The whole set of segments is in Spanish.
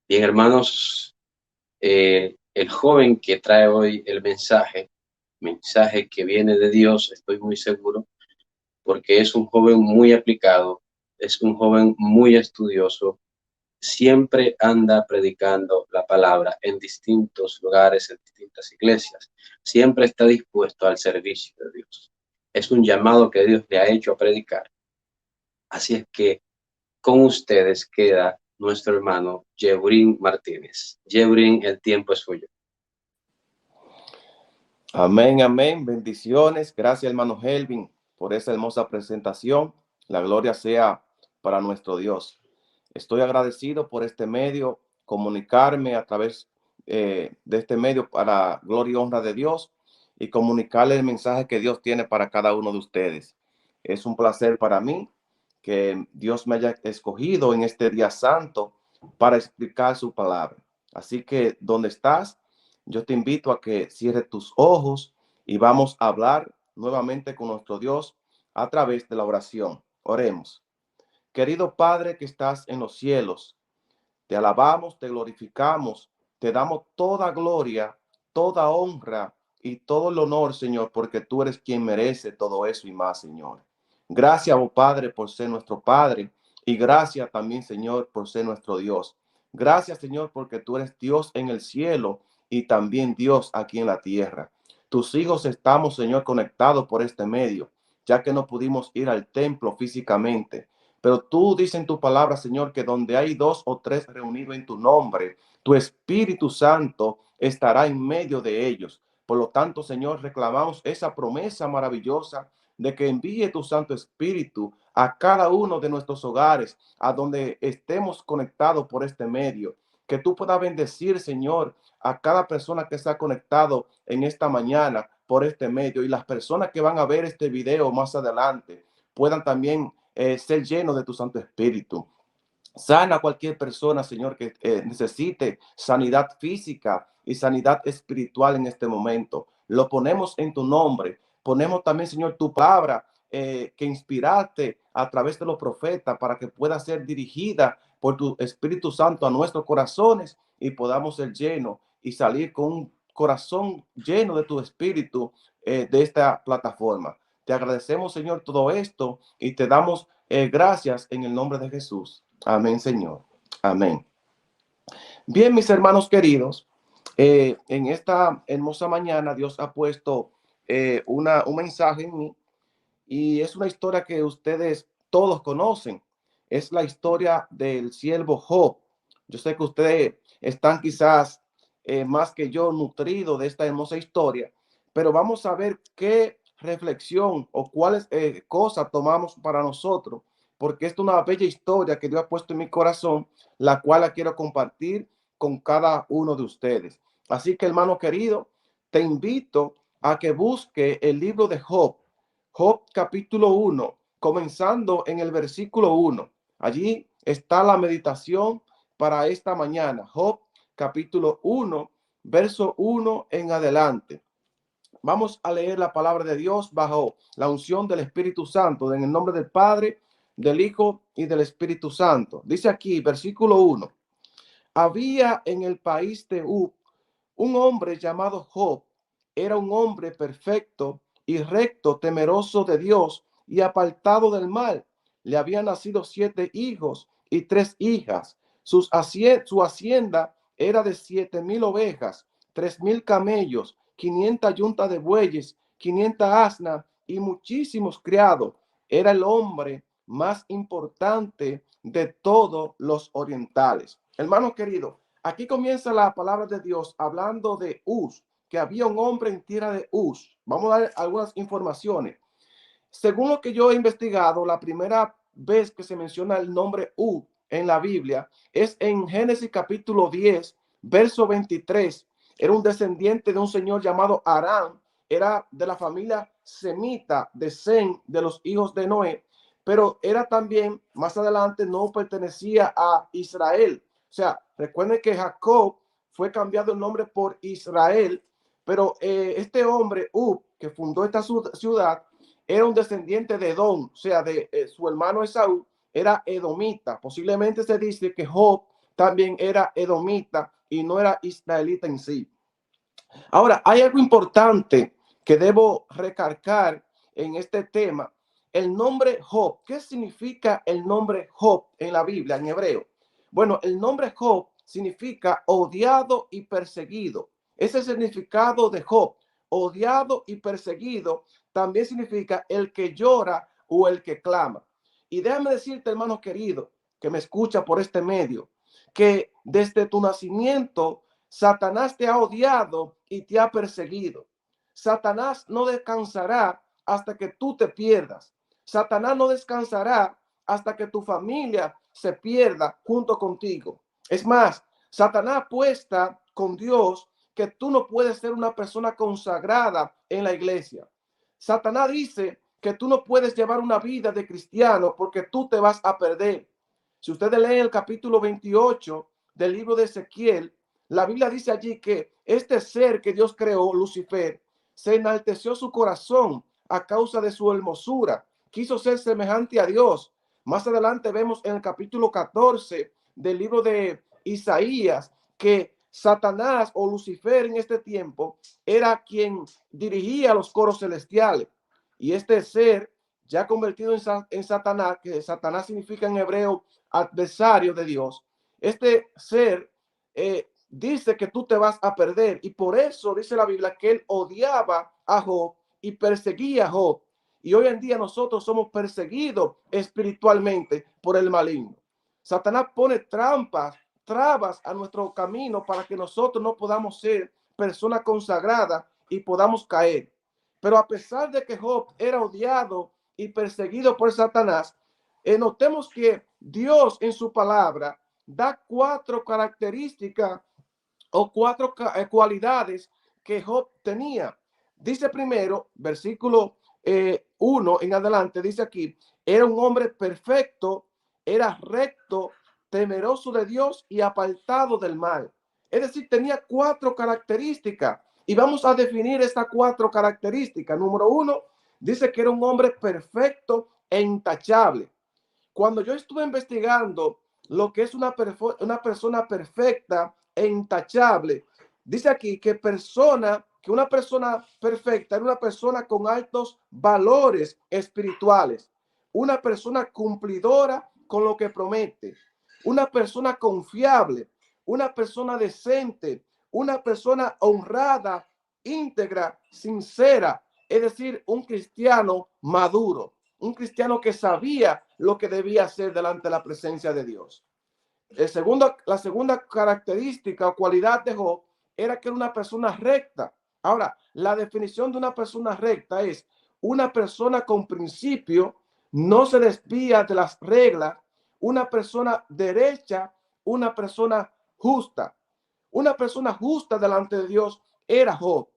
Bien, hermanos, el joven que trae hoy el mensaje que viene de Dios, estoy muy seguro, porque es un joven muy aplicado, es un joven muy estudioso, siempre anda predicando la palabra en distintos lugares, en distintas iglesias, siempre está dispuesto al servicio de Dios. Es un llamado que Dios le ha hecho a predicar. Así es que con ustedes queda nuestro hermano Jebrin Martínez. Jebrin, el tiempo es suyo. Amén, amén. Bendiciones. Gracias, hermano Helvin, por esa hermosa presentación. La gloria sea para nuestro Dios. Estoy agradecido por este medio, comunicarme a través de este medio para gloria y honra de Dios y comunicarle el mensaje que Dios tiene para cada uno de ustedes. Es un placer para mí que Dios me haya escogido en este día santo para explicar su palabra. Así que, ¿dónde estás? Yo te invito a que cierres tus ojos y vamos a hablar nuevamente con nuestro Dios a través de la oración. Oremos. Querido Padre que estás en los cielos, te alabamos, te glorificamos, te damos toda gloria, toda honra y todo el honor, Señor, porque tú eres quien merece todo eso y más, Señor. Gracias, oh Padre, por ser nuestro Padre y gracias también, Señor, por ser nuestro Dios. Gracias, Señor, porque tú eres Dios en el cielo y también Dios aquí en la tierra. Tus hijos estamos, Señor, conectados por este medio, ya que no pudimos ir al templo físicamente. Pero tú dices en tu palabra, Señor, que donde hay dos o tres reunidos en tu nombre, tu Espíritu Santo estará en medio de ellos. Por lo tanto, Señor, reclamamos esa promesa maravillosa de que envíe tu Santo Espíritu a cada uno de nuestros hogares, a donde estemos conectados por este medio. Que tú puedas bendecir, Señor, a cada persona que está conectado en esta mañana por este medio y las personas que van a ver este video más adelante puedan también ser lleno de tu Santo Espíritu. Sana a cualquier persona, Señor, que necesite sanidad física y sanidad espiritual en este momento. Lo ponemos en tu nombre. Ponemos también, Señor, tu palabra que inspiraste a través de los profetas para que pueda ser dirigida por tu Espíritu Santo a nuestros corazones y podamos ser llenos y salir con un corazón lleno de tu Espíritu de esta plataforma. Te agradecemos, Señor, todo esto y te damos gracias en el nombre de Jesús. Amén, Señor. Amén. Bien, mis hermanos queridos, en esta hermosa mañana Dios ha puesto un mensaje en mí y es una historia que ustedes todos conocen. Es la historia del siervo Job. Yo sé que ustedes están quizás más que yo nutridos de esta hermosa historia, pero vamos a ver qué reflexión o cuáles cosas tomamos para nosotros, porque esta es una bella historia que Dios ha puesto en mi corazón, la cual la quiero compartir con cada uno de ustedes. Así que, hermano querido, te invito a que busque el libro de Job. Job capítulo 1, comenzando en el versículo 1. Allí está la meditación para esta mañana. Job capítulo 1, verso 1 en adelante. Vamos a leer la palabra de Dios bajo la unción del Espíritu Santo, en el nombre del Padre, del Hijo y del Espíritu Santo. Dice aquí, versículo 1. Había en el país de Ub un hombre llamado Job. Era un hombre perfecto y recto, temeroso de Dios y apartado del mal. Le habían nacido 7 hijos y 3 hijas. Su hacienda era de 7,000 ovejas, 3,000 camellos, 500 yuntas de bueyes, 500 asnas y muchísimos criados. Era el hombre más importante de todos los orientales. Hermano querido, aquí comienza la palabra de Dios hablando de Uz, que había un hombre en tierra de Uz. Vamos a dar algunas informaciones. Según lo que yo he investigado, la primera vez que se menciona el nombre Uz en la Biblia es en Génesis capítulo 10, verso 23. Era un descendiente de un señor llamado Arán, era de la familia semita de Sem, de los hijos de Noé, pero era también, más adelante, no pertenecía a Israel. O sea, recuerden que Jacob fue cambiado el nombre por Israel, pero este hombre, Ub, que fundó esta ciudad, era un descendiente de Edom, o sea, de su hermano Esaú, era edomita. Posiblemente se dice que Job también era edomita y no era israelita en sí. Ahora, hay algo importante que debo recalcar en este tema. El nombre Job. ¿Qué significa el nombre Job en la Biblia, en hebreo? Bueno, el nombre Job significa odiado y perseguido. Ese es el significado de Job. Odiado y perseguido también significa el que llora o el que clama. Y déjame decirte, hermano querido, que me escucha por este medio, que desde tu nacimiento Satanás te ha odiado y te ha perseguido. Satanás no descansará hasta que tú te pierdas. Satanás no descansará hasta que tu familia se pierda junto contigo. Es más, Satanás apuesta con Dios que tú no puedes ser una persona consagrada en la iglesia. Satanás dice que tú no puedes llevar una vida de cristiano porque tú te vas a perder. Si ustedes leen el capítulo 28 del libro de Ezequiel, la Biblia dice allí que este ser que Dios creó, Lucifer, se enalteció su corazón a causa de su hermosura. Quiso ser semejante a Dios. Más adelante vemos en el capítulo 14 del libro de Isaías que Satanás o Lucifer en este tiempo era quien dirigía los coros celestiales. Y este ser ya convertido en Satanás, que Satanás significa en hebreo adversario de Dios, este ser dice que tú te vas a perder. Y por eso dice la Biblia que él odiaba a Job y perseguía a Job. Y hoy en día nosotros somos perseguidos espiritualmente por el maligno. Satanás pone trampas, trabas a nuestro camino para que nosotros no podamos ser personas consagradas y podamos caer. Pero a pesar de que Job era odiado y perseguido por Satanás, notemos que Dios en su palabra da cuatro características o cuatro cualidades que Job tenía. Dice primero, versículo 1 en adelante, dice aquí, era un hombre perfecto, era recto, temeroso de Dios y apartado del mal. Es decir, tenía cuatro características y vamos a definir estas cuatro características. Número uno, dice que era un hombre perfecto e intachable. Cuando yo estuve investigando lo que es una persona perfecta e intachable, dice aquí que una persona perfecta era una persona con altos valores espirituales, una persona cumplidora con lo que promete, una persona confiable, una persona decente, una persona honrada, íntegra, sincera, es decir, un cristiano maduro, un cristiano que sabía lo que debía hacer delante de la presencia de Dios. La segunda característica o cualidad de Job era que era una persona recta. Ahora, la definición de una persona recta es una persona con principio, no se desvía de las reglas, una persona derecha, una persona justa. Una persona justa delante de Dios era Job.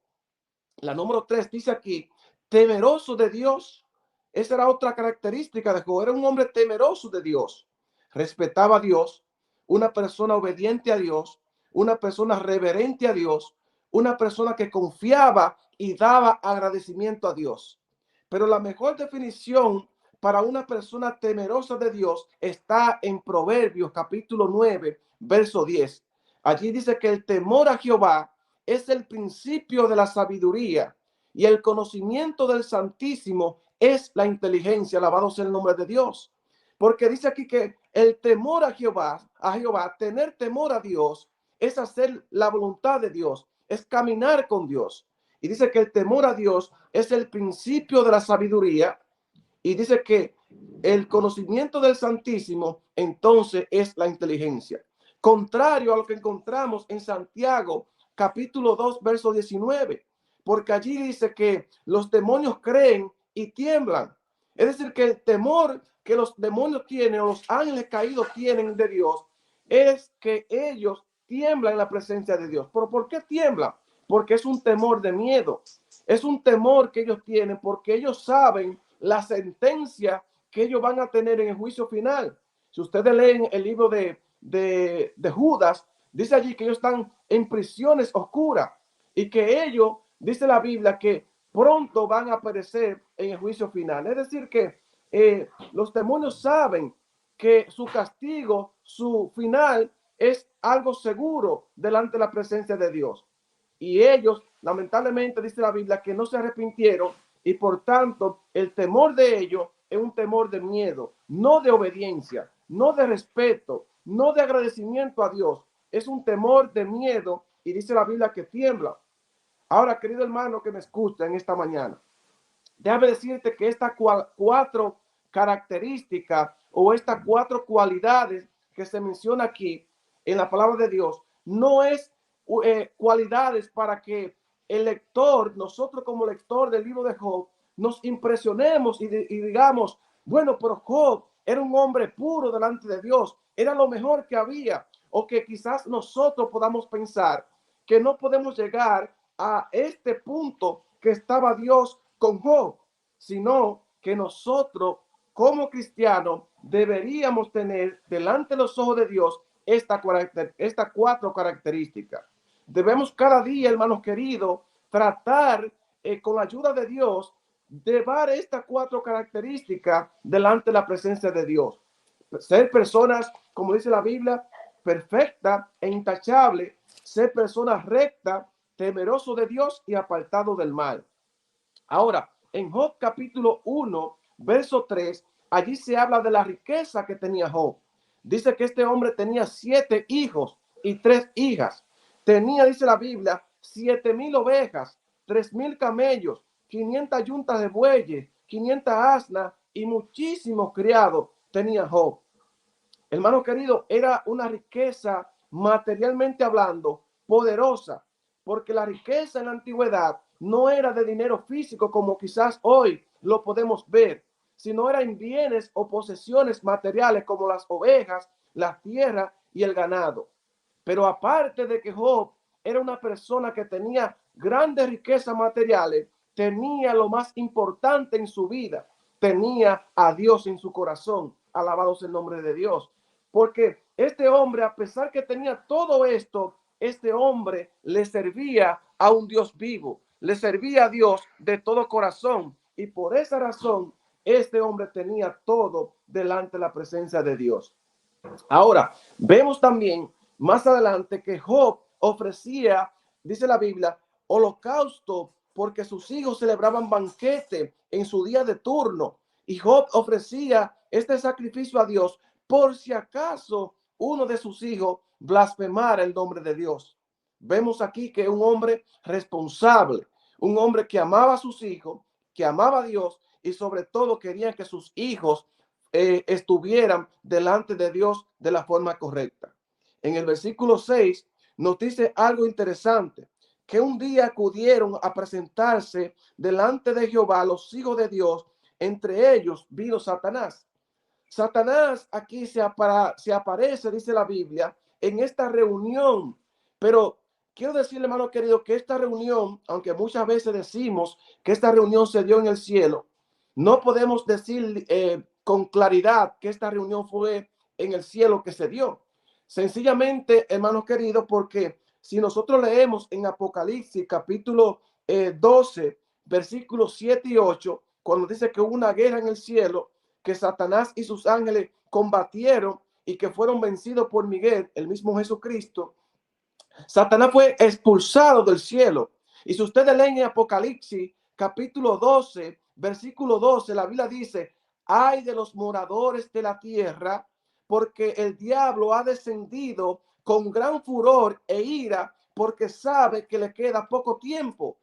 La número 3 dice aquí, temeroso de Dios. Esa era otra característica de Job. Era un hombre temeroso de Dios. Respetaba a Dios, una persona obediente a Dios, una persona reverente a Dios, una persona que confiaba y daba agradecimiento a Dios. Pero la mejor definición para una persona temerosa de Dios está en Proverbios capítulo 9, verso 10. Allí dice que el temor a Jehová es el principio de la sabiduría y el conocimiento del Santísimo es la inteligencia. Alabado sea el nombre de Dios. Porque dice aquí que el temor a Jehová, tener temor a Dios, es hacer la voluntad de Dios, es caminar con Dios. Y dice que el temor a Dios es el principio de la sabiduría. Y dice que el conocimiento del Santísimo, entonces, es la inteligencia. Contrario a lo que encontramos en Santiago, capítulo 2, verso 19. Porque allí dice que los demonios creen y tiemblan. Es decir, que el temor que los demonios tienen o los ángeles caídos tienen de Dios es que ellos tiemblan en la presencia de Dios. ¿Pero por qué tiemblan? Porque es un temor de miedo. Es un temor que ellos tienen porque ellos saben la sentencia que ellos van a tener en el juicio final. Si ustedes leen el libro de Judas, dice allí que ellos están en prisiones oscuras y que ellos, dice la Biblia, que pronto van a perecer en el juicio final. Es decir, que los demonios saben que su castigo, su final, es algo seguro delante de la presencia de Dios. Y ellos, lamentablemente, dice la Biblia, que no se arrepintieron y por tanto el temor de ellos es un temor de miedo, no de obediencia, no de respeto, no de agradecimiento a Dios. Es un temor de miedo y dice la Biblia que tiembla. Ahora, querido hermano que me escucha en esta mañana, déjame decirte que estas cuatro características o estas cuatro cualidades que se menciona aquí en la palabra de Dios no es cualidades para que el lector, nosotros como lector del libro de Job, nos impresionemos y digamos, bueno, pero Job era un hombre puro delante de Dios, era lo mejor que había, o que quizás nosotros podamos pensar que no podemos llegar a este punto que estaba Dios con Job, sino que nosotros como cristianos deberíamos tener delante de los ojos de Dios estas cuatro características. Debemos cada día, hermanos queridos, tratar con la ayuda de Dios de llevar estas cuatro características delante de la presencia de Dios. Ser personas, como dice la Biblia, perfecta e intachable, ser personas rectas, temeroso de Dios y apartado del mal. Ahora, en Job capítulo 1, verso 3, allí se habla de la riqueza que tenía Job. Dice que este hombre tenía 7 hijos y 3 hijas. Tenía, dice la Biblia, 7,000 ovejas, 3,000 camellos, 500 yuntas de bueyes, 500 asnas y muchísimos criados tenía Job. Hermano querido, era una riqueza materialmente hablando poderosa, porque la riqueza en la antigüedad no era de dinero físico como quizás hoy lo podemos ver, sino era en bienes o posesiones materiales como las ovejas, las tierras y el ganado. Pero aparte de que Job era una persona que tenía grandes riquezas materiales, tenía lo más importante en su vida, tenía a Dios en su corazón. Alabado sea el nombre de Dios. Porque este hombre, a pesar que tenía todo esto, este hombre le servía a un Dios vivo, le servía a Dios de todo corazón. Y por esa razón, este hombre tenía todo delante de la presencia de Dios. Ahora, vemos también más adelante que Job ofrecía, dice la Biblia, holocausto porque sus hijos celebraban banquete en su día de turno. Y Job ofrecía este sacrificio a Dios por si acaso uno de sus hijos blasfemara el nombre de Dios. Vemos aquí que un hombre responsable, un hombre que amaba a sus hijos, que amaba a Dios y sobre todo quería que sus hijos estuvieran delante de Dios de la forma correcta. En el versículo 6 nos dice algo interesante, que un día acudieron a presentarse delante de Jehová los hijos de Dios, entre ellos vino Satanás. Satanás aquí se aparece, dice la Biblia, en esta reunión, pero quiero decirle, hermano querido, que esta reunión, aunque muchas veces decimos que esta reunión se dio en el cielo, no podemos decir con claridad que esta reunión fue en el cielo que se dio. Sencillamente, hermanos queridos, porque si nosotros leemos en Apocalipsis capítulo 12, versículos 7 y 8, cuando dice que hubo una guerra en el cielo, que Satanás y sus ángeles combatieron y que fueron vencidos por Miguel, el mismo Jesucristo, Satanás fue expulsado del cielo. Y si ustedes leen en Apocalipsis capítulo 12, versículo 12, la Biblia dice, ay de los moradores de la tierra, porque el diablo ha descendido con gran furor e ira, porque sabe que le queda poco tiempo.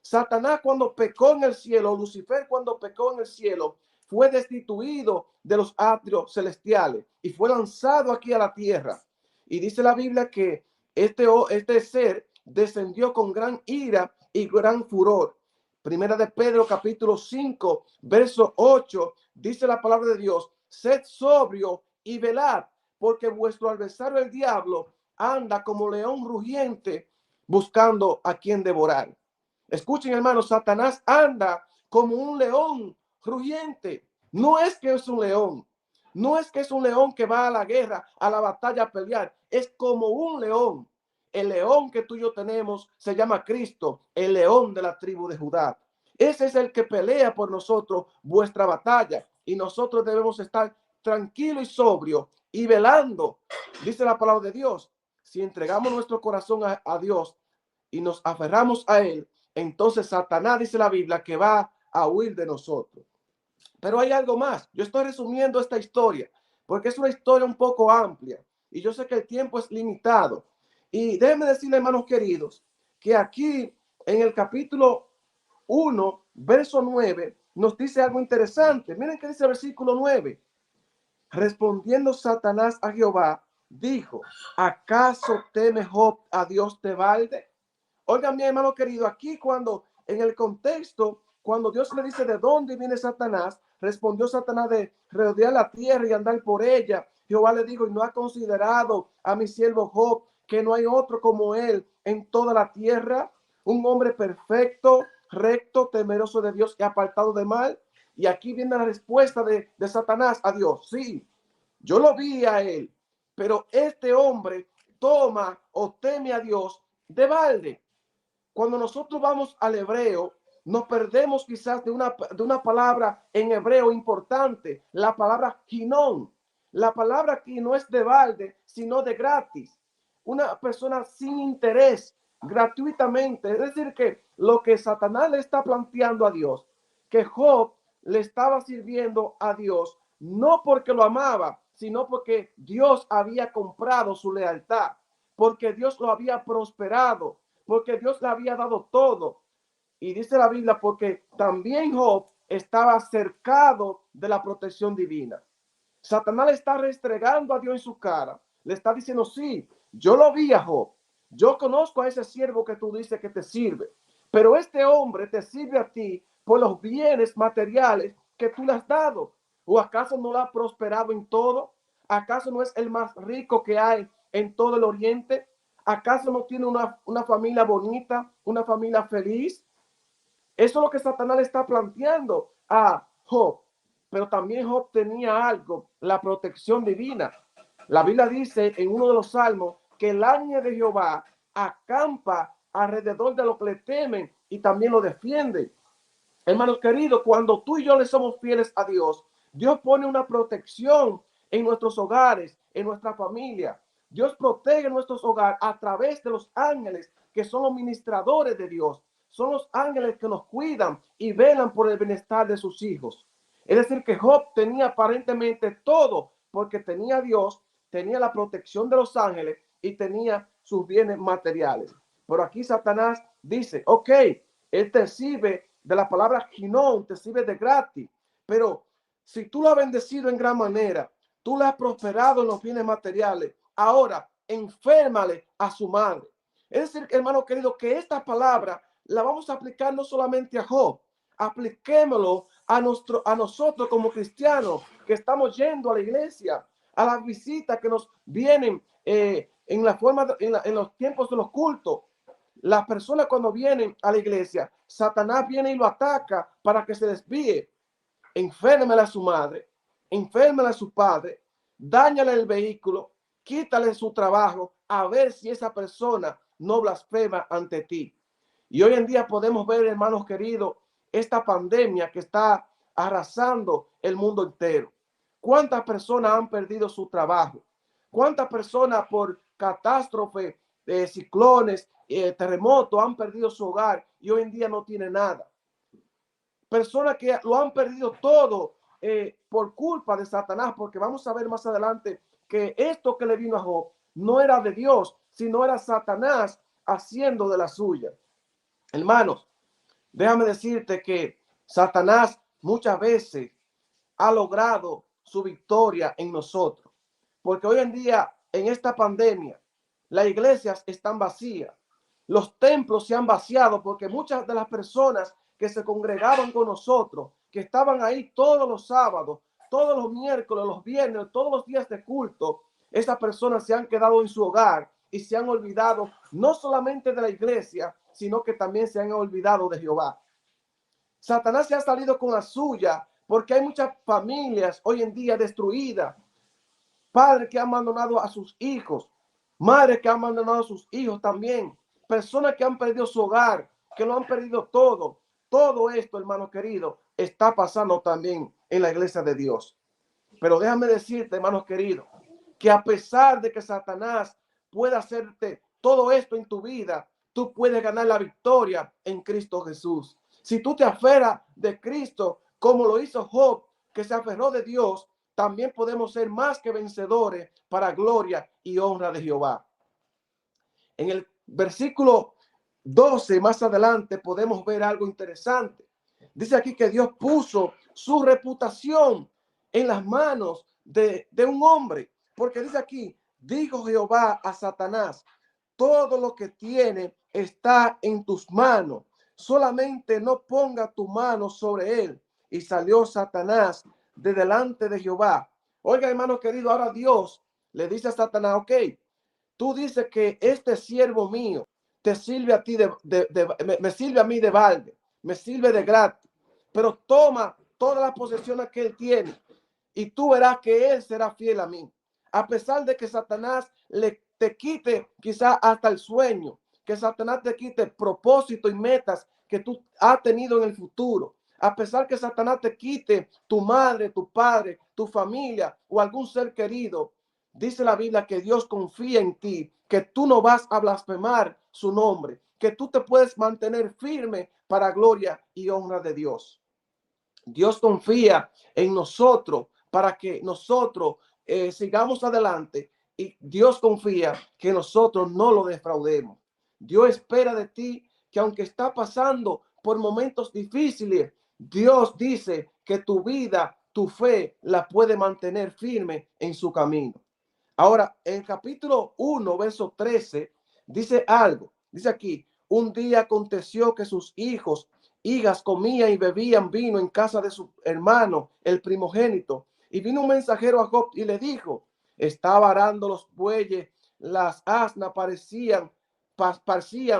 Satanás cuando pecó en el cielo, Lucifer cuando pecó en el cielo, fue destituido de los atrios celestiales y fue lanzado aquí a la tierra. Y dice la Biblia que este ser descendió con gran ira y gran furor. Primera de Pedro capítulo 5, verso 8, dice la palabra de Dios, sed sobrio y velad, porque vuestro adversario el diablo anda como león rugiente buscando a quien devorar. Escuchen, hermanos, Satanás anda como un león rugiente. No es que es un león, no es que es un león que va a la guerra, a la batalla a pelear, es como un león. El león que tú y yo tenemos se llama Cristo, el león de la tribu de Judá. Ese es el que pelea por nosotros vuestra batalla y nosotros debemos estar tranquilos y sobrios y velando. Dice la palabra de Dios, si entregamos nuestro corazón a Dios y nos aferramos a Él, entonces Satanás, dice la Biblia, que va a huir de nosotros. Pero hay algo más. Yo estoy resumiendo esta historia porque es una historia un poco amplia y yo sé que el tiempo es limitado. Y déjenme decirle, hermanos queridos, que aquí en el capítulo 1, verso 9, nos dice algo interesante. Miren qué dice el versículo 9. Respondiendo Satanás a Jehová, dijo, ¿acaso teme Job a Dios de balde? Oigan, mi hermano querido, aquí cuando en el contexto, cuando Dios le dice de dónde viene Satanás, respondió Satanás de rodear la tierra y andar por ella. Jehová le dijo, y no ha considerado a mi siervo Job, que no hay otro como él en toda la tierra, un hombre perfecto, recto, temeroso de Dios y apartado de mal. Y aquí viene la respuesta de Satanás a Dios. Sí, yo lo vi a él, pero este hombre toma o teme a Dios de balde. Cuando nosotros vamos al hebreo, nos perdemos quizás de una palabra en hebreo importante, la palabra ginón. La palabra aquí no es de balde, sino de gratis. Una persona sin interés, gratuitamente. Es decir, que lo que Satanás le está planteando a Dios, que Job le estaba sirviendo a Dios, no porque lo amaba, sino porque Dios había comprado su lealtad, porque Dios lo había prosperado, porque Dios le había dado todo. Y dice la Biblia, porque también Job estaba cercado de la protección divina. Satanás le está restregando a Dios en su cara. Le está diciendo, sí, yo lo vi a Job. Yo conozco a ese siervo que tú dices que te sirve. Pero este hombre te sirve a ti por los bienes materiales que tú le has dado. ¿O acaso no lo ha prosperado en todo? ¿Acaso no es el más rico que hay en todo el oriente? ¿Acaso no tiene una familia bonita, una familia feliz? Eso es lo que Satanás le está planteando a Job. Pero también Job tenía algo, la protección divina. La Biblia dice en uno de los salmos que el ángel de Jehová acampa alrededor de los que le temen y también lo defiende. Hermanos queridos, cuando tú y yo le somos fieles a Dios, Dios pone una protección en nuestros hogares, en nuestra familia. Dios protege nuestros hogares a través de los ángeles que son los ministradores de Dios. Son los ángeles que nos cuidan y velan por el bienestar de sus hijos. Es decir, que Job tenía aparentemente todo porque tenía a Dios, tenía la protección de los ángeles y tenía sus bienes materiales. Pero aquí Satanás dice, ok, él te sirve de la palabra ginón, te sirve de gratis, pero si tú lo has bendecido en gran manera, tú le has prosperado en los bienes materiales, ahora enférmale a su madre. Es decir, hermano querido, que esta palabra la vamos a aplicar no solamente a Job, apliquémoslo a nosotros como cristianos que estamos yendo a la iglesia, a las visitas que nos vienen en la forma en los tiempos de los cultos. Las personas cuando vienen a la iglesia, Satanás viene y lo ataca para que se desvíe. Enférmela a su madre, enférmela a su padre, dáñale el vehículo, quítale su trabajo, a ver si esa persona no blasfema ante ti. Y hoy en día podemos ver, hermanos queridos, esta pandemia que está arrasando el mundo entero. ¿Cuántas personas han perdido su trabajo? ¿Cuántas personas por catástrofe, ciclones, terremotos han perdido su hogar y hoy en día no tienen nada? Personas que lo han perdido todo por culpa de Satanás, porque vamos a ver más adelante que esto que le vino a Job no era de Dios, sino era Satanás haciendo de la suya. Hermanos, déjame decirte que Satanás muchas veces ha logrado su victoria en nosotros, porque hoy en día, en esta pandemia, las iglesias están vacías, los templos se han vaciado, porque muchas de las personas que se congregaban con nosotros, que estaban ahí todos los sábados, todos los miércoles, los viernes, todos los días de culto, esas personas se han quedado en su hogar y se han olvidado no solamente de la iglesia, sino que también se han olvidado de Jehová. Satanás se ha salido con la suya porque hay muchas familias hoy en día destruidas, padres que han abandonado a sus hijos, madres que han abandonado a sus hijos también, personas que han perdido su hogar, que lo han perdido todo. Todo esto, hermano querido, está pasando también en la iglesia de Dios. Pero déjame decirte, hermanos queridos, que a pesar de que Satanás pueda hacerte todo esto en tu vida, tú puedes ganar la victoria en Cristo Jesús. Si tú te aferras de Cristo, como lo hizo Job, que se aferró de Dios, también podemos ser más que vencedores para gloria y honra de Jehová. En el versículo 12, más adelante, podemos ver algo interesante. Dice aquí que Dios puso su reputación en las manos de un hombre, porque dice aquí, dijo Jehová a Satanás, todo lo que tiene está en tus manos, solamente no ponga tu mano sobre él. Y salió Satanás de delante de Jehová. Oiga, hermano querido, ahora Dios le dice a Satanás, ok, tú dices que este siervo mío te sirve a ti me sirve a mí de balde, me sirve de gratis, pero toma todas las posesiones que él tiene y tú verás que él será fiel a mí. A pesar de que Satanás te quite quizá hasta el sueño, que Satanás te quite propósito y metas que tú has tenido en el futuro. A pesar que Satanás te quite tu madre, tu padre, tu familia o algún ser querido, dice la Biblia que Dios confía en ti, que tú no vas a blasfemar su nombre, que tú te puedes mantener firme para gloria y honra de Dios. Dios confía en nosotros para que nosotros sigamos adelante y Dios confía que nosotros no lo defraudemos. Dios espera de ti que aunque está pasando por momentos difíciles, Dios dice que tu vida, tu fe la puede mantener firme en su camino. Ahora, en el capítulo 1, verso 13, dice algo. Dice aquí, un día aconteció que sus hijas comían y bebían vino en casa de su hermano, el primogénito. Y vino un mensajero a Job y le dijo, estaba arando los bueyes, las asnas parecían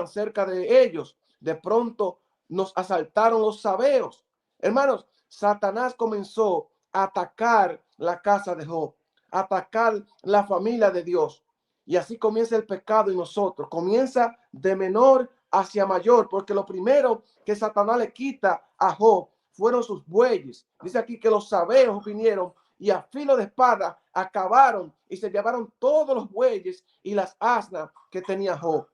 cerca de ellos. De pronto nos asaltaron los sabeos. Hermanos, Satanás comenzó a atacar la casa de Job, atacar la familia de Dios. Y así comienza el pecado en nosotros. Comienza de menor hacia mayor, porque lo primero que Satanás le quita a Job fueron sus bueyes. Dice aquí que los sabeos vinieron y a filo de espada acabaron y se llevaron todos los bueyes y las asnas que tenía Job.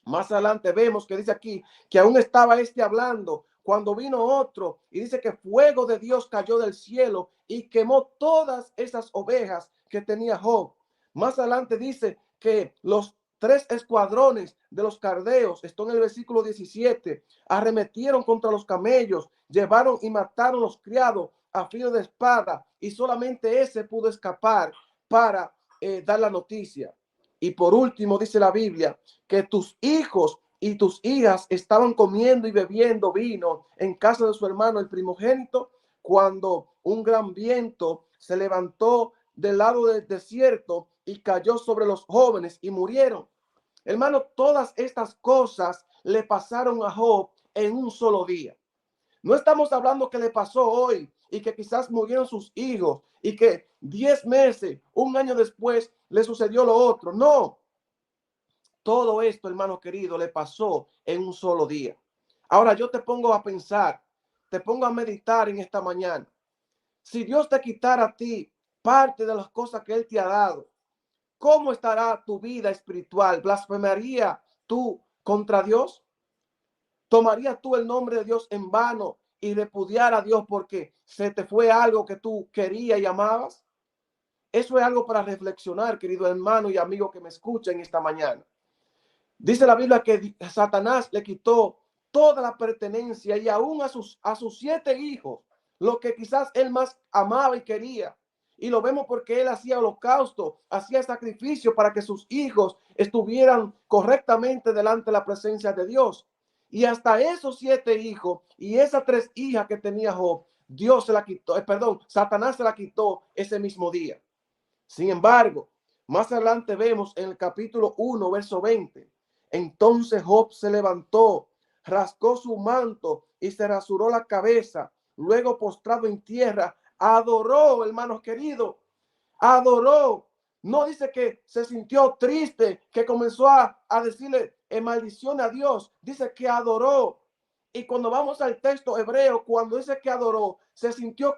Más adelante vemos que dice aquí que aún estaba hablando cuando vino otro y dice que fuego de Dios cayó del cielo y quemó todas esas ovejas que tenía Job. Más adelante dice que los 3 escuadrones de los cardeos, esto en el versículo 17, arremetieron contra los camellos, llevaron y mataron los criados a filo de espada y solamente ese pudo escapar para dar la noticia. Y por último dice la Biblia que tus hijos y tus hijas estaban comiendo y bebiendo vino en casa de su hermano el primogénito cuando un gran viento se levantó del lado del desierto y cayó sobre los jóvenes y murieron. Hermano, todas estas cosas le pasaron a Job en un solo día. No estamos hablando que le pasó hoy y que quizás murieron sus hijos y que 10 meses, un año después le sucedió lo otro. No, todo esto, hermano querido, le pasó en un solo día. Ahora yo te pongo a pensar, te pongo a meditar en esta mañana. Si Dios te quitara a ti parte de las cosas que Él te ha dado, ¿cómo estará tu vida espiritual? ¿Blasfemaría tú contra Dios? ¿Tomarías tú el nombre de Dios en vano y repudiar a Dios porque se te fue algo que tú querías y amabas? Eso es algo para reflexionar, querido hermano y amigo que me escuchan esta mañana. Dice la Biblia que Satanás le quitó toda la pertenencia y aún a sus 7 hijos, lo que quizás él más amaba y quería. Y lo vemos porque él hacía holocausto, hacía sacrificio para que sus hijos estuvieran correctamente delante de la presencia de Dios. Y hasta esos 7 hijos y esas 3 hijas que tenía Job, Dios se la quitó, Satanás se la quitó ese mismo día. Sin embargo, más adelante vemos en el capítulo 1, verso 20. Entonces Job se levantó, rascó su manto y se rasuró la cabeza. Luego, postrado en tierra, adoró, hermanos queridos, adoró. No dice que se sintió triste, que comenzó a decirle maldición a Dios. Dice que adoró. Y cuando vamos al texto hebreo, cuando dice que adoró, se sintió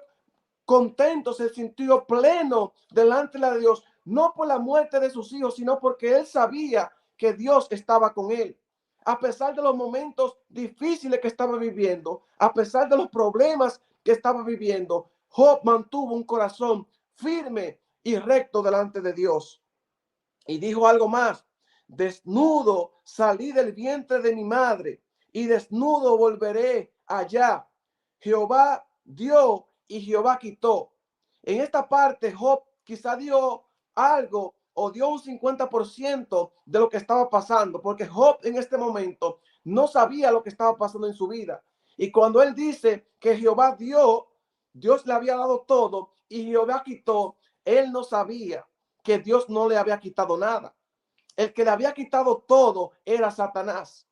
contento, se sintió pleno delante de Dios. no por la muerte de sus hijos, sino porque él sabía que Dios estaba con él. A pesar de los momentos difíciles que estaba viviendo, a pesar de los problemas que estaba viviendo, Job mantuvo un corazón firme y recto delante de Dios. Y dijo algo más: desnudo salí del vientre de mi madre y desnudo volveré allá. Jehová dio y Jehová quitó. En esta parte Job quizá dio algo o dio un 50% de lo que estaba pasando, porque Job en este momento no sabía lo que estaba pasando en su vida. Y cuando él dice que Jehová dio, Dios le había dado todo y Jehová quitó, él no sabía que Dios no le había quitado nada. El que le había quitado todo era Satanás.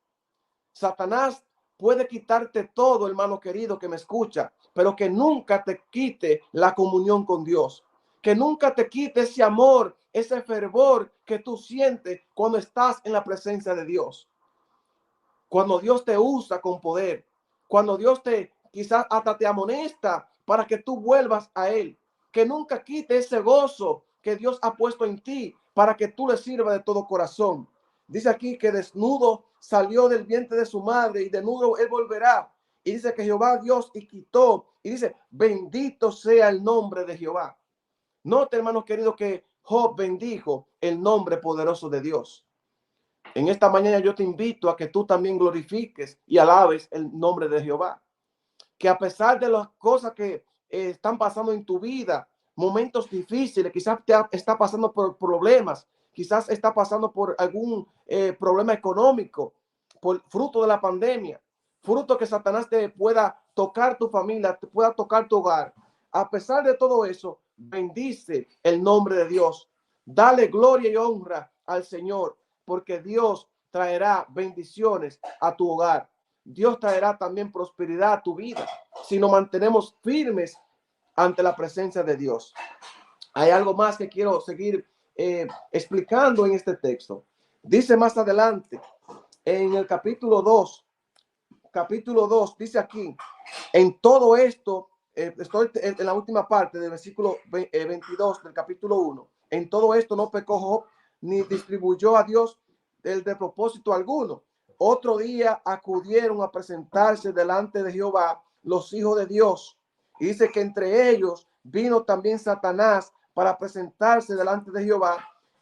Satanás puede quitarte todo, hermano querido que me escucha, pero que nunca te quite la comunión con Dios. Que nunca te quite ese amor, ese fervor que tú sientes cuando estás en la presencia de Dios. Cuando Dios te usa con poder, cuando Dios te quizás hasta te amonesta para que tú vuelvas a Él. Que nunca quite ese gozo que Dios ha puesto en ti para que tú le sirvas de todo corazón. Dice aquí que desnudo salió del vientre de su madre y desnudo él volverá. Y dice que Jehová Dios y quitó. Y dice, bendito sea el nombre de Jehová. Note, hermanos queridos, que Job bendijo el nombre poderoso de Dios. En esta mañana yo te invito a que tú también glorifiques y alabes el nombre de Jehová. Que a pesar de las cosas que están pasando en tu vida, momentos difíciles, quizás está pasando por problemas, quizás está pasando por algún problema económico, por fruto de la pandemia, fruto que Satanás te pueda tocar tu familia, te pueda tocar tu hogar. A pesar de todo eso, bendice el nombre de Dios. Dale gloria y honra al Señor, porque Dios traerá bendiciones a tu hogar. Dios traerá también prosperidad a tu vida si nos mantenemos firmes ante la presencia de Dios. Hay algo más que quiero seguir explicando en este texto. Dice más adelante, en el capítulo 2, dice aquí, en todo esto, estoy en la última parte del versículo 22 del capítulo 1. En todo esto no pecó Job, ni distribuyó a Dios el de propósito alguno. Otro día acudieron a presentarse delante de Jehová los hijos de Dios. Y dice que entre ellos vino también Satanás para presentarse delante de Jehová.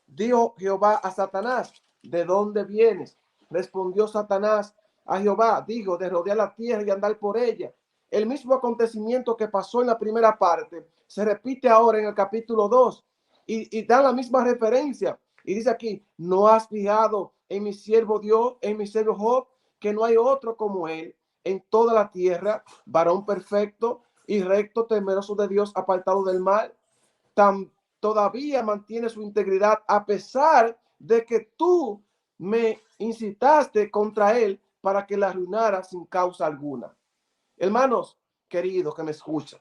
Dijo Jehová a Satanás, ¿de dónde vienes? Respondió Satanás a Jehová, digo, de rodear la tierra y andar por ella. El mismo acontecimiento que pasó en la primera parte se repite ahora en el capítulo 2 y da la misma referencia. Y dice aquí, ¿no has fijado en mi siervo Dios, en mi siervo Job, que no hay otro como él en toda la tierra, varón perfecto y recto, temeroso de Dios, apartado del mal? Todavía mantiene su integridad a pesar de que tú me incitaste contra él para que la arruinara sin causa alguna. Hermanos queridos que me escuchan,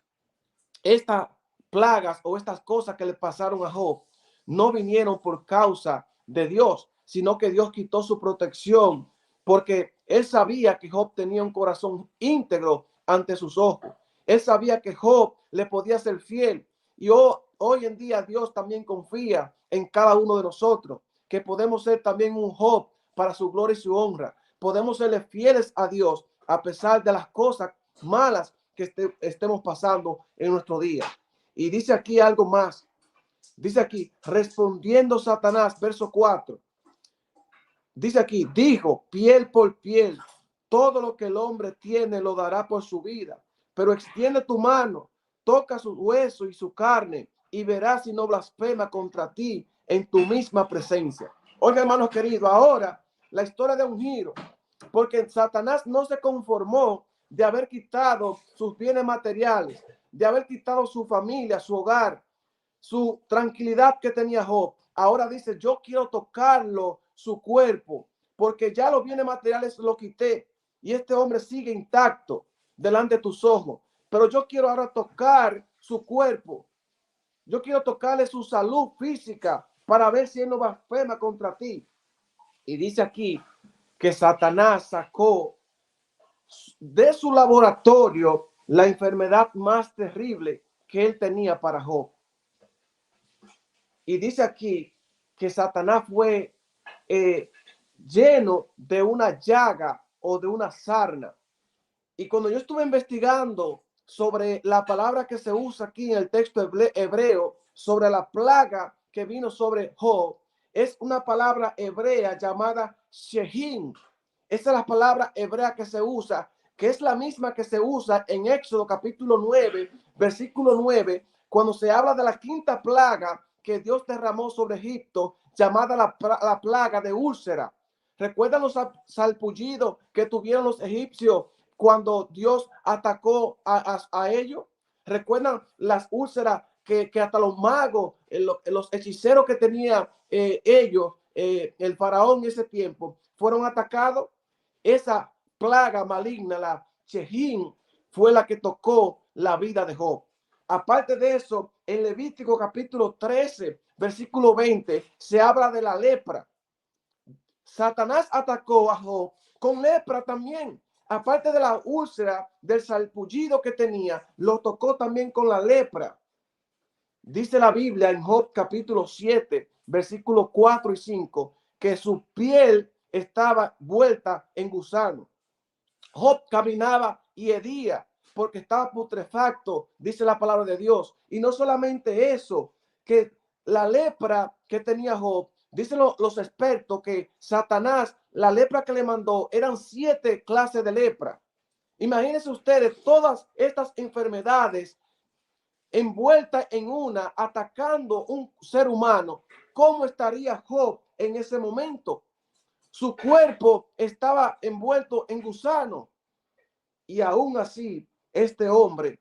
estas plagas o estas cosas que le pasaron a Job no vinieron por causa de Dios, sino que Dios quitó su protección porque él sabía que Job tenía un corazón íntegro ante sus ojos. Él sabía que Job le podía ser fiel y hoy en día Dios también confía en cada uno de nosotros, que podemos ser también un Job para su gloria y su honra. Podemos serle fieles a Dios a pesar de las cosas malas que estemos pasando en nuestro día. Y dice aquí algo más. Dice aquí, respondiendo Satanás, verso 4. Dice aquí, dijo, piel por piel, todo lo que el hombre tiene lo dará por su vida. Pero extiende tu mano, toca su hueso y su carne, y verás si no blasfema contra ti en tu misma presencia. Oiga, hermanos queridos, ahora la historia de un giro, porque Satanás no se conformó de haber quitado sus bienes materiales, de haber quitado su familia, su hogar, su tranquilidad que tenía Job. Ahora dice, yo quiero tocarlo, su cuerpo, porque ya los bienes materiales lo quité y este hombre sigue intacto delante de tus ojos. Pero yo quiero ahora tocar su cuerpo. Yo quiero tocarle su salud física para ver si él no blasfema contra ti. Y dice aquí que Satanás sacó de su laboratorio la enfermedad más terrible que él tenía para Job. Y dice aquí que Satanás fue lleno de una llaga o de una sarna. Y cuando yo estuve investigando sobre la palabra que se usa aquí en el texto hebreo, sobre la plaga que vino sobre Job, es una palabra hebrea llamada Shehin. Esa es la palabra hebrea que se usa, que es la misma que se usa en Éxodo capítulo 9, versículo 9, cuando se habla de la quinta plaga que Dios derramó sobre Egipto, llamada la plaga de úlcera. ¿Recuerdan los salpullidos que tuvieron los egipcios cuando Dios atacó a ellos? ¿Recuerdan las úlceras que hasta los magos, los hechiceros que tenía ellos, el faraón en ese tiempo, fueron atacados? Esa plaga maligna, la Shehin, fue la que tocó la vida de Job. Aparte de eso, en Levítico capítulo 13, versículo 20, se habla de la lepra. Satanás atacó a Job con lepra también. Aparte de la úlcera, del salpullido que tenía, lo tocó también con la lepra. Dice la Biblia en Job capítulo 7, versículos 4 y 5, que su piel estaba vuelta en gusano. Job caminaba y hedía porque estaba putrefacto, dice la palabra de Dios. Y no solamente eso, que la lepra que tenía Job, dicen los expertos que Satanás, la lepra que le mandó, eran 7 clases de lepra. Imagínense ustedes todas estas enfermedades envueltas en una, atacando un ser humano. ¿Cómo estaría Job en ese momento? Su cuerpo estaba envuelto en gusano. Y aún así, este hombre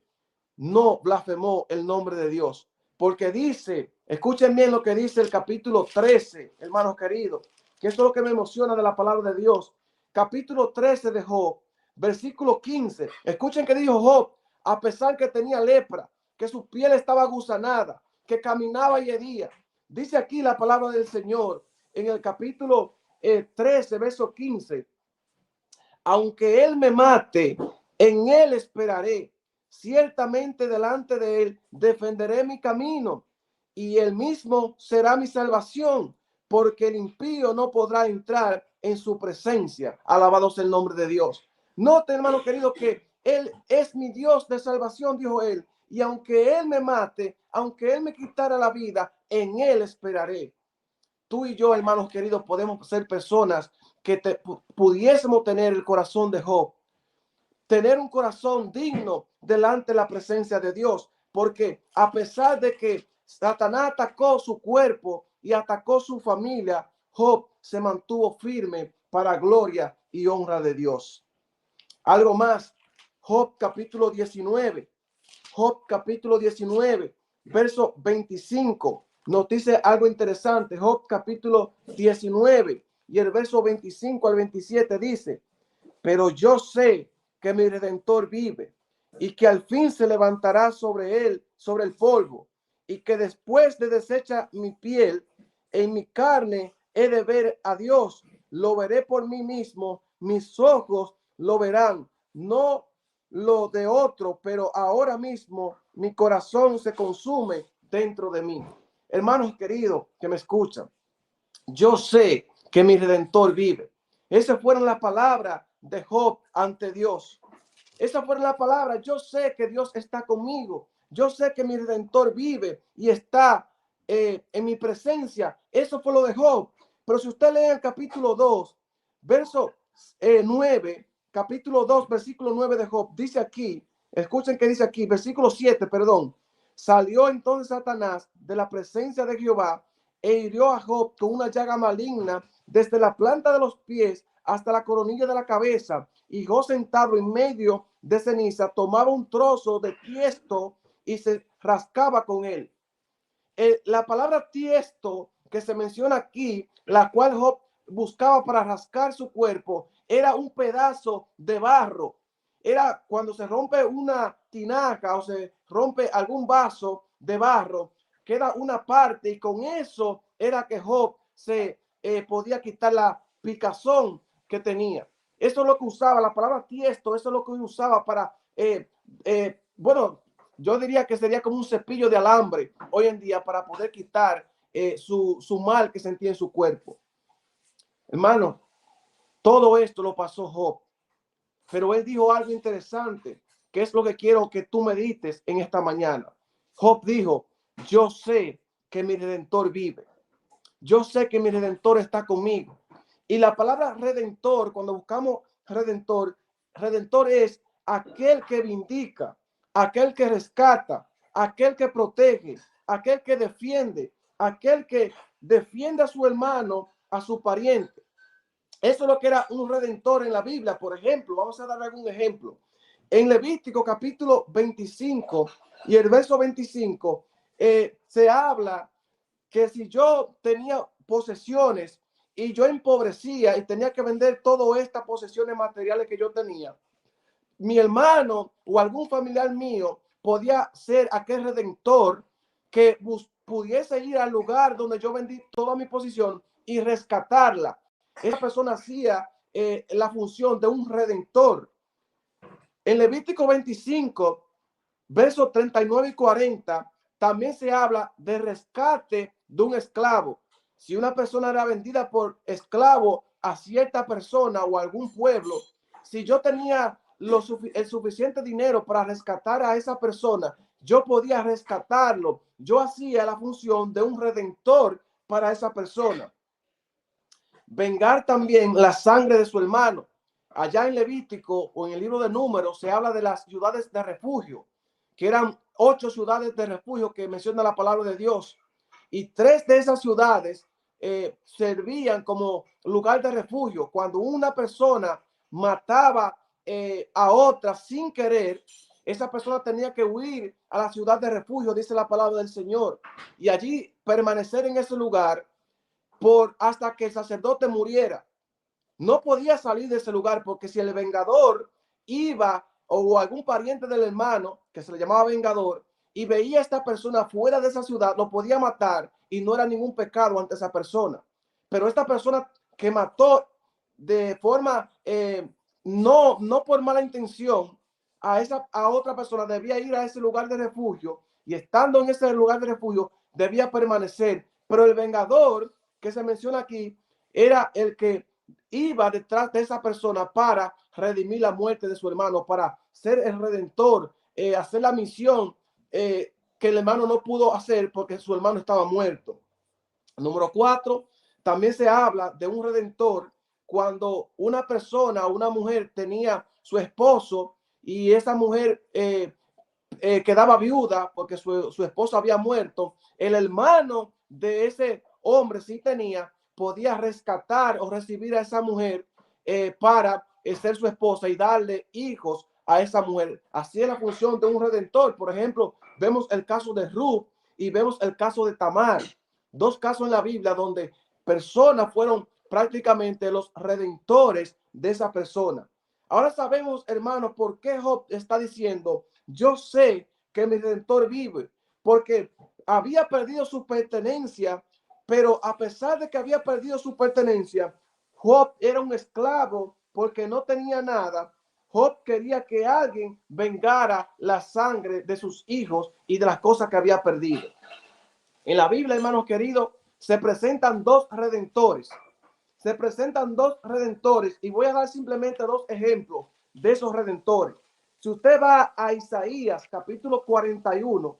no blasfemó el nombre de Dios. Porque dice, escuchen bien lo que dice el capítulo 13, hermanos queridos, que esto es lo que me emociona de la palabra de Dios. Capítulo 13 de Job, versículo 15. Escuchen que dijo Job, a pesar que tenía lepra, que su piel estaba gusanada, que caminaba y hedía. Dice aquí la palabra del Señor en el capítulo 13, verso 15. Aunque él me mate, en él esperaré. Ciertamente delante de él defenderé mi camino, y él mismo será mi salvación, porque el impío no podrá entrar en su presencia. Alabado sea el nombre de Dios. Note, hermano querido, que él es mi Dios de salvación, dijo él, y aunque él me mate, aunque él me quitara la vida, en él esperaré. Tú y yo, hermanos queridos, podemos ser personas que pudiésemos tener el corazón de Job, tener un corazón digno delante de la presencia de Dios, porque a pesar de que Satanás atacó su cuerpo y atacó su familia, Job se mantuvo firme para gloria y honra de Dios. Algo más, Job capítulo 19, Job capítulo 19, verso 25. Nos dice algo interesante. Job capítulo 19 y el verso 25 al 27 dice: pero yo sé que mi Redentor vive y que al fin se levantará sobre él, sobre el polvo, y que después de deshecha mi piel, en mi carne he de ver a Dios. Lo veré por mí mismo, mis ojos lo verán, no lo de otro, pero ahora mismo mi corazón se consume dentro de mí. Hermanos queridos que me escuchan, yo sé que mi Redentor vive. Esas fueron las palabras de Job ante Dios. Esas fueron las palabras. Yo sé que Dios está conmigo. Yo sé que mi Redentor vive y está en mi presencia. Eso fue lo de Job. Pero si usted lee el capítulo 2, verso 9, capítulo 2, versículo 9 de Job, dice aquí, escuchen que dice aquí, versículo 7, perdón. Salió entonces Satanás de la presencia de Jehová e hirió a Job con una llaga maligna desde la planta de los pies hasta la coronilla de la cabeza. Y Job, sentado en medio de ceniza, tomaba un trozo de tiesto y se rascaba con él. La palabra tiesto que se menciona aquí, la cual Job buscaba para rascar su cuerpo, era un pedazo de barro. Era cuando se rompe una tinaja o se rompe algún vaso de barro, queda una parte, y con eso era que Job se podía quitar la picazón que tenía. Eso es lo que usaba, la palabra tiesto, eso es lo que usaba para, bueno, yo diría que sería como un cepillo de alambre hoy en día para poder quitar su mal que sentía en su cuerpo. Hermano, todo esto lo pasó Job, pero él dijo algo interesante, que es lo que quiero que tú medites en esta mañana. Job dijo: yo sé que mi Redentor vive. Yo sé que mi Redentor está conmigo. Y la palabra redentor, cuando buscamos redentor, redentor es aquel que vindica, aquel que rescata, aquel que protege, aquel que defiende, aquel que defiende a su hermano, a su pariente. Eso es lo que era un redentor en la Biblia. Por ejemplo, vamos a dar algún ejemplo. En Levítico capítulo 25 y el verso 25 se habla que si yo tenía posesiones y yo empobrecía y tenía que vender todas estas posesiones materiales que yo tenía, mi hermano o algún familiar mío podía ser aquel redentor que pudiese ir al lugar donde yo vendí toda mi posición y rescatarla. Esa persona hacía la función de un redentor. En Levítico 25, versos 39 y 40, también se habla de rescate de un esclavo. Si una persona era vendida por esclavo a cierta persona o a algún pueblo, si yo tenía el suficiente dinero para rescatar a esa persona, yo podía rescatarlo. Yo hacía la función de un redentor para esa persona. Vengar también la sangre de su hermano. Allá en Levítico o en el libro de Números se habla de las ciudades de refugio, que eran 8 ciudades de refugio que menciona la palabra de Dios. Y 3 de esas ciudades servían como lugar de refugio. Cuando una persona mataba a otra sin querer, esa persona tenía que huir a la ciudad de refugio, dice la palabra del Señor, y allí permanecer en ese lugar hasta que el sacerdote muriera. No podía salir de ese lugar, porque si el vengador iba o algún pariente del hermano que se le llamaba vengador y veía a esta persona fuera de esa ciudad, lo podía matar y no era ningún pecado ante esa persona. Pero esta persona que mató de forma no por mala intención a otra persona, debía ir a ese lugar de refugio, y estando en ese lugar de refugio debía permanecer. Pero el vengador que se menciona aquí era el que iba detrás de esa persona para redimir la muerte de su hermano, para ser el redentor, hacer la misión que el hermano no pudo hacer porque su hermano estaba muerto. Número 4, también se habla de un redentor cuando una persona, una mujer tenía su esposo y esa mujer quedaba viuda porque su esposo había muerto. El hermano de ese hombre, si tenía, podía rescatar o recibir a esa mujer para ser su esposa y darle hijos a esa mujer. Así es la función de un redentor. Por ejemplo, vemos el caso de Ruth y vemos el caso de Tamar. 2 casos en la Biblia donde personas fueron prácticamente los redentores de esa persona. Ahora sabemos, hermanos, por qué Job está diciendo: yo sé que mi redentor vive, porque había perdido su pertenencia, pero a pesar de que había perdido su pertenencia, Job era un esclavo porque no tenía nada. Job quería que alguien vengara la sangre de sus hijos y de las cosas que había perdido. En la Biblia, hermanos queridos, se presentan 2 redentores. Se presentan 2 redentores y voy a dar simplemente 2 ejemplos de esos redentores. Si usted va a Isaías capítulo 41,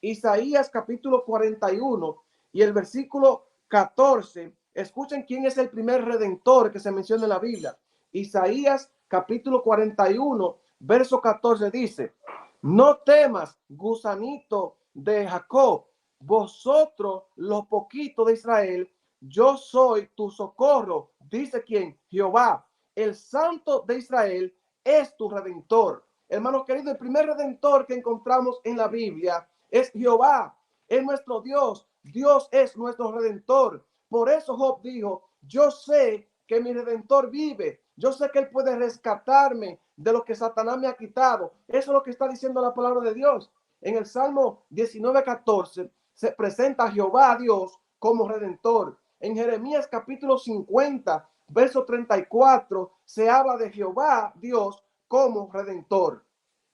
Isaías capítulo 41 y el versículo 14, escuchen quién es el primer redentor que se menciona en la Biblia. Isaías capítulo 41, verso 14 dice: no temas, gusanito de Jacob, vosotros los poquitos de Israel, yo soy tu socorro, dice quién, Jehová, el Santo de Israel es tu redentor. Hermanos queridos, el primer redentor que encontramos en la Biblia es Jehová, es nuestro Dios. Dios es nuestro redentor. Por eso Job dijo: yo sé que mi redentor vive, yo sé que él puede rescatarme de lo que Satanás me ha quitado. Eso es lo que está diciendo la palabra de Dios. En el Salmo 19:14 se presenta a Jehová, Dios, como redentor. En Jeremías capítulo 50, verso 34, se habla de Jehová, Dios, como redentor.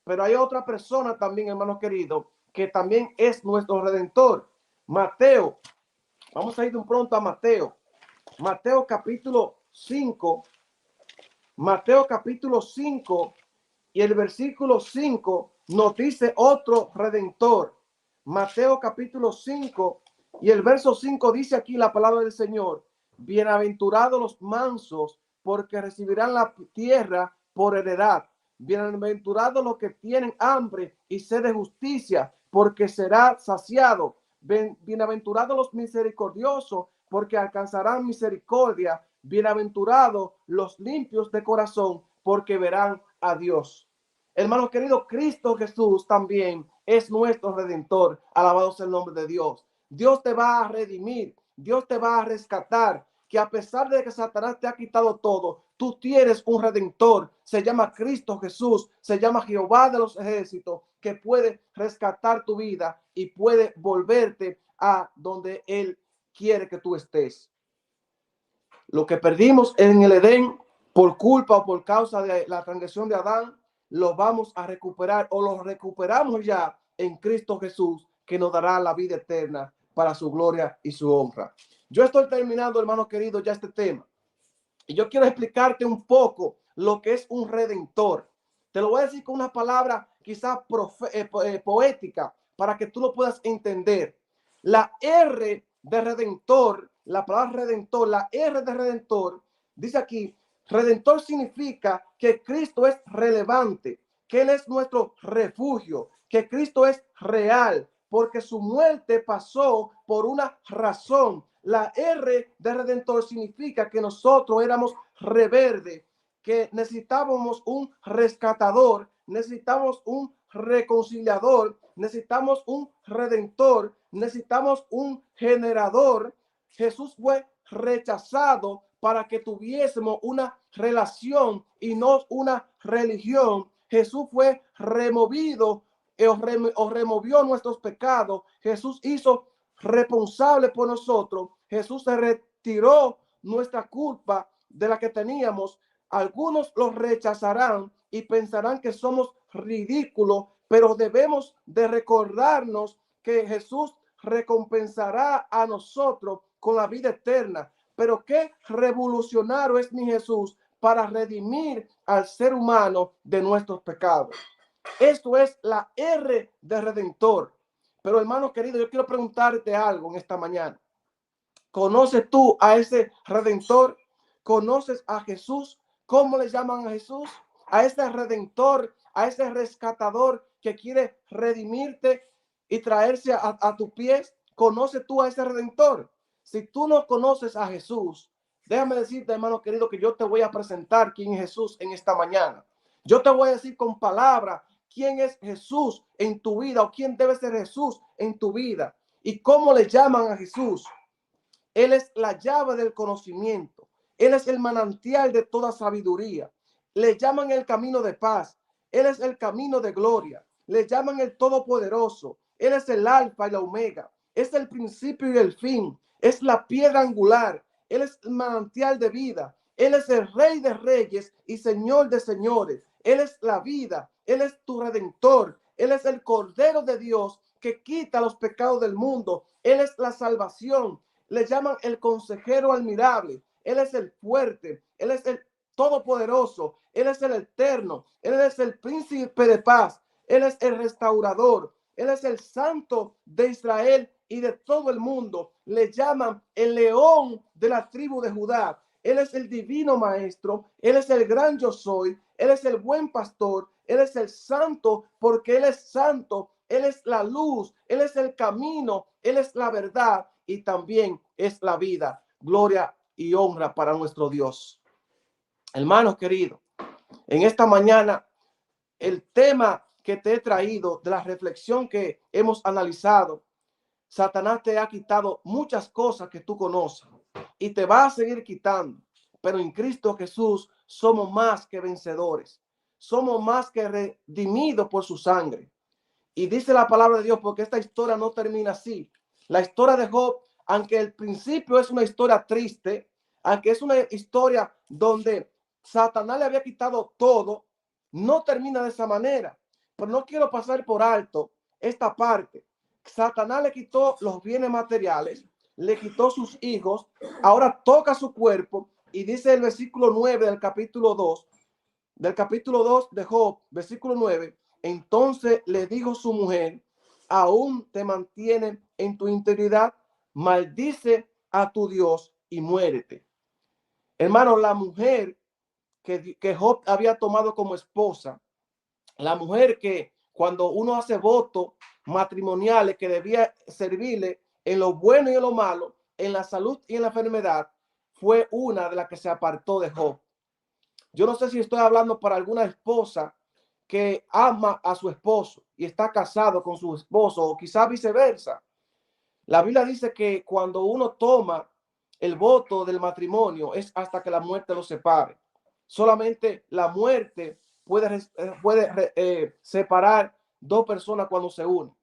Pero hay otra persona también, hermanos queridos, que también es nuestro redentor. Mateo Vamos a ir de un pronto a Mateo. Mateo capítulo 5. Mateo capítulo 5 y el versículo 5 nos dice otro redentor. Mateo capítulo 5 y el verso 5 dice aquí la palabra del Señor: bienaventurados los mansos, porque recibirán la tierra por heredad. Bienaventurados los que tienen hambre y sed de justicia, porque será saciado. Bienaventurados los misericordiosos, porque alcanzarán misericordia. Bienaventurados los limpios de corazón, porque verán a Dios. Hermanos queridos, Cristo Jesús también es nuestro redentor. Alabado sea el nombre de Dios. Dios te va a redimir, Dios te va a rescatar, que a pesar de que Satanás te ha quitado todo, tú tienes un redentor. Se llama Cristo Jesús, se llama Jehová de los ejércitos, que puede rescatar tu vida y puede volverte a donde Él quiere que tú estés. Lo que perdimos en el Edén por culpa o por causa de la transgresión de Adán, lo vamos a recuperar o lo recuperamos ya en Cristo Jesús, que nos dará la vida eterna para su gloria y su honra. Yo estoy terminando, hermano querido, ya este tema. Y yo quiero explicarte un poco lo que es un redentor. Te lo voy a decir con una palabra quizás poética para que tú lo puedas entender. La R de redentor, la palabra redentor, la R de redentor, dice aquí, redentor significa que Cristo es relevante, que Él es nuestro refugio, que Cristo es real, porque su muerte pasó por una razón. La R de redentor significa que nosotros éramos rebeldes, que necesitábamos un rescatador, necesitamos un reconciliador, necesitamos un redentor, necesitamos un generador. Jesús fue rechazado para que tuviésemos una relación y no una religión. Jesús fue removido o removió nuestros pecados. Jesús hizo responsable por nosotros. Jesús se retiró nuestra culpa de la que teníamos. Algunos los rechazarán y pensarán que somos ridículos, pero debemos de recordarnos que Jesús recompensará a nosotros con la vida eterna. Pero qué revolucionario es mi Jesús para redimir al ser humano de nuestros pecados. Esto es la R de redentor. Pero hermano querido, yo quiero preguntarte algo en esta mañana. ¿Conoces tú a ese redentor? ¿Conoces a Jesús? ¿Cómo le llaman a Jesús? A ese redentor, a ese rescatador que quiere redimirte y traerse a tus pies. ¿Conoces tú a ese redentor? Si tú no conoces a Jesús, déjame decirte, hermano querido, que yo te voy a presentar quién es Jesús en esta mañana. Yo te voy a decir con palabras quién es Jesús en tu vida o quién debe ser Jesús en tu vida y cómo le llaman a Jesús. Él es la llave del conocimiento. Él es el manantial de toda sabiduría. Le llaman el camino de paz. Él es el camino de gloria. Le llaman el todopoderoso. Él es el alfa y la omega. Es el principio y el fin. Es la piedra angular. Él es el manantial de vida. Él es el rey de reyes y señor de señores. Él es la vida. Él es tu redentor. Él es el cordero de Dios que quita los pecados del mundo. Él es la salvación. Le llaman el consejero admirable. Él es el fuerte. Él es el todopoderoso. Él es el eterno. Él es el príncipe de paz. Él es el restaurador. Él es el santo de Israel y de todo el mundo. Le llaman el león de la tribu de Judá. Él es el divino maestro. Él es el gran yo soy. Él es el buen pastor. Él es el santo porque Él es santo. Él es la luz. Él es el camino. Él es la verdad. Y también es la vida. Gloria y honra para nuestro Dios. Hermanos queridos, en esta mañana el tema que te he traído de la reflexión que hemos analizado, Satanás te ha quitado muchas cosas que tú conoces y te va a seguir quitando, pero en Cristo Jesús somos más que vencedores, somos más que redimidos por su sangre. Y dice la palabra de Dios, porque esta historia no termina así. La historia de Job, aunque el principio es una historia triste, aunque es una historia donde Satanás le había quitado todo, no termina de esa manera. Pero no quiero pasar por alto esta parte. Satanás le quitó los bienes materiales, le quitó sus hijos, ahora toca su cuerpo y dice el versículo 9 del capítulo 2 de Job, versículo 9, entonces le dijo su mujer, aún te mantiene en tu integridad, maldice a tu Dios y muérete. Hermano, la mujer que Job había tomado como esposa, la mujer que cuando uno hace votos matrimoniales que debía servirle en lo bueno y en lo malo, en la salud y en la enfermedad, fue una de las que se apartó de Job. Yo no sé si estoy hablando para alguna esposa que ama a su esposo y está casado con su esposo, o quizá viceversa. La Biblia dice que cuando uno toma el voto del matrimonio es hasta que la muerte los separe. Solamente la muerte puede separar dos personas cuando se unen.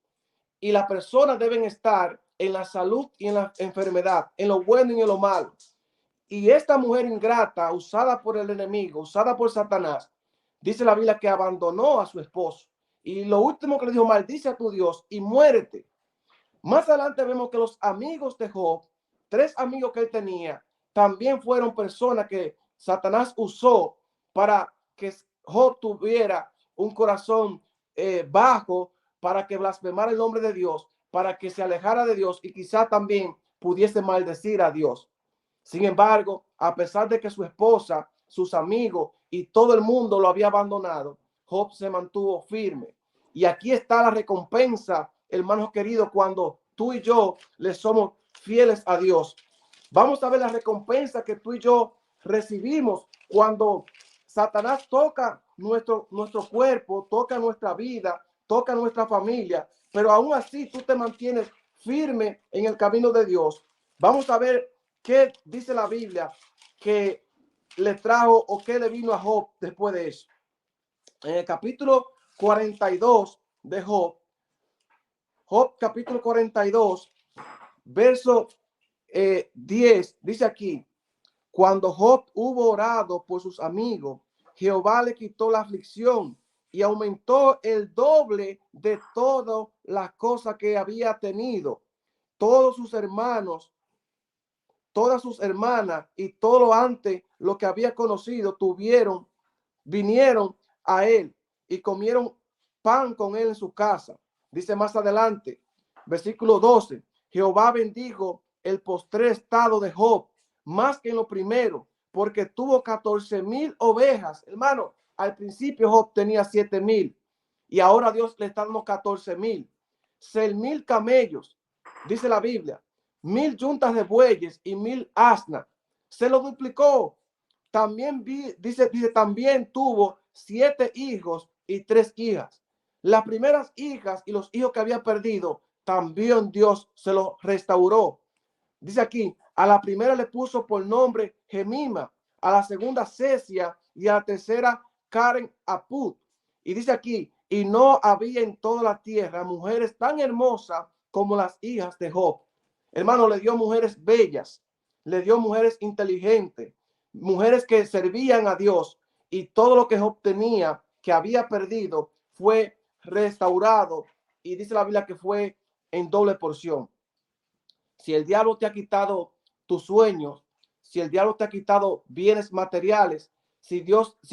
Y las personas deben estar en la salud y en la enfermedad, en lo bueno y en lo malo. Y esta mujer ingrata, usada por el enemigo, usada por Satanás, dice la Biblia que abandonó a su esposo. Y lo último que le dijo, maldice a tu Dios y muérete. Más adelante vemos que los amigos de Job, tres amigos que él tenía, también fueron personas que Satanás usó para que Job tuviera un corazón bajo, para que blasfemara el nombre de Dios, para que se alejara de Dios y quizá también pudiese maldecir a Dios. Sin embargo, a pesar de que su esposa, sus amigos y todo el mundo lo había abandonado, Job se mantuvo firme. Y aquí está la recompensa, hermanos queridos, cuando tú y yo le somos fieles a Dios. Vamos a ver la recompensa que tú y yo recibimos cuando Satanás toca nuestro cuerpo, toca nuestra vida, toca nuestra familia, pero aún así tú te mantienes firme en el camino de Dios. Vamos a ver qué dice la Biblia que le trajo o qué le vino a Job después de eso. En el capítulo 42 de Job, capítulo 42, verso 10, dice aquí, cuando Job hubo orado por sus amigos, Jehová le quitó la aflicción y aumentó el doble de todas las cosas que había tenido. Todos sus hermanos, todas sus hermanas y todo lo antes lo que había conocido vinieron a él y comieron pan con él en su casa. Dice más adelante, versículo 12, Jehová bendijo el postrer estado de Job más que en lo primero, porque tuvo 14,000 ovejas. Hermano, al principio Job tenía 7,000 y ahora Dios le está dando 14,000. 6,000 camellos, dice la Biblia, 1,000 yuntas de bueyes y 1,000 asnas. Se lo duplicó. También dice, también tuvo 7 hijos y 3 hijas. Las primeras hijas y los hijos que había perdido, también Dios se los restauró. Dice aquí, a la primera le puso por nombre Gemima, a la segunda Cesia y a la tercera Karen Apud. Y dice aquí, y no había en toda la tierra mujeres tan hermosas como las hijas de Job. Hermano, le dio mujeres bellas, le dio mujeres inteligentes, mujeres que servían a Dios, y todo lo que Job tenía, que había perdido, fue restaurado, y dice la Biblia que fue en doble porción. Si el diablo te ha quitado tus sueños, si el diablo te ha quitado bienes materiales, si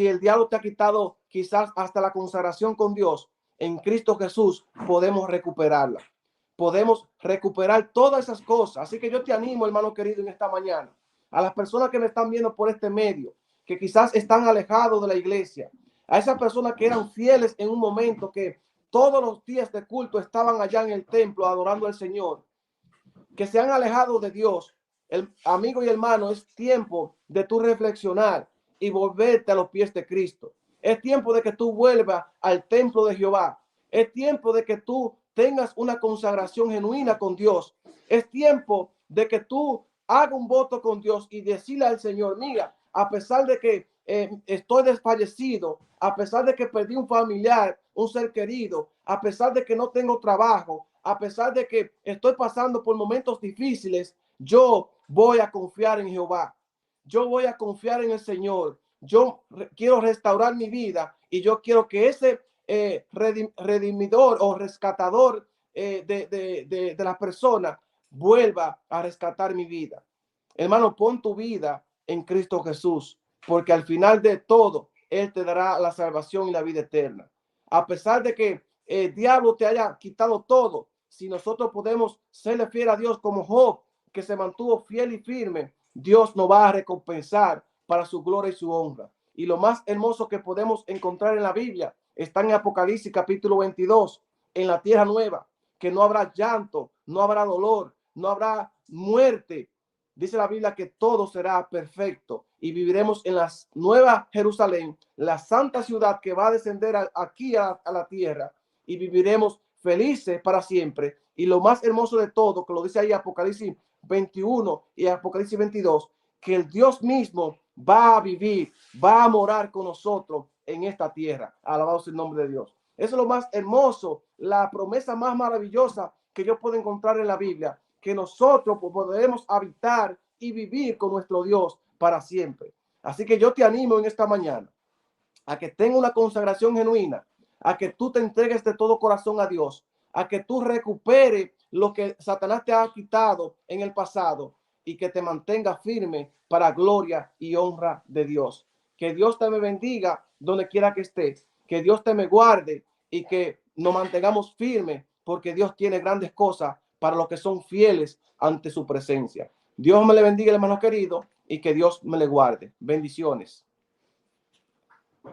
el diablo te ha quitado quizás hasta la consagración con Dios, en Cristo Jesús podemos recuperarla. Podemos recuperar todas esas cosas. Así que yo te animo, hermano querido, en esta mañana, a las personas que me están viendo por este medio, que quizás están alejados de la iglesia, a esas personas que eran fieles en un momento, que todos los días de culto estaban allá en el templo adorando al Señor, que se han alejado de Dios. El amigo y hermano, es tiempo de tú reflexionar y volverte a los pies de Cristo. Es tiempo de que tú vuelvas al templo de Jehová. Es tiempo de que tú tengas una consagración genuina con Dios. Es tiempo de que tú hagas un voto con Dios y decirle al Señor, mira, a pesar de que estoy desfallecido, a pesar de que perdí un familiar, un ser querido, a pesar de que no tengo trabajo, a pesar de que estoy pasando por momentos difíciles, yo voy a confiar en Jehová. Yo voy a confiar en el Señor. Yo quiero restaurar mi vida y yo quiero que ese redimidor o rescatador de las personas vuelva a rescatar mi vida. Hermano, pon tu vida en Cristo Jesús, porque al final de todo, Él te dará la salvación y la vida eterna. A pesar de que el diablo te haya quitado todo, si nosotros podemos serle fiel a Dios como Job, que se mantuvo fiel y firme, Dios nos va a recompensar para su gloria y su honra. Y lo más hermoso que podemos encontrar en la Biblia está en Apocalipsis capítulo 22, en la tierra nueva, que no habrá llanto, no habrá dolor, no habrá muerte. Dice la Biblia que todo será perfecto y viviremos en la nueva Jerusalén, la santa ciudad que va a descender aquí a la tierra, y viviremos felices para siempre. Y lo más hermoso de todo, que lo dice ahí Apocalipsis 21 y Apocalipsis 22, que el Dios mismo va a vivir, va a morar con nosotros en esta tierra. Alabado sea el nombre de Dios. Eso es lo más hermoso, la promesa más maravillosa que yo puedo encontrar en la Biblia, que nosotros podemos habitar y vivir con nuestro Dios para siempre. Así que yo te animo en esta mañana a que tenga una consagración genuina, a que tú te entregues de todo corazón a Dios, a que tú recuperes lo que Satanás te ha quitado en el pasado y que te mantenga firme para gloria y honra de Dios. Que Dios te me bendiga donde quiera que estés, que Dios te me guarde y que nos mantengamos firmes, porque Dios tiene grandes cosas para los que son fieles ante su presencia. Dios me le bendiga, hermano querido, y que Dios me le guarde. Bendiciones.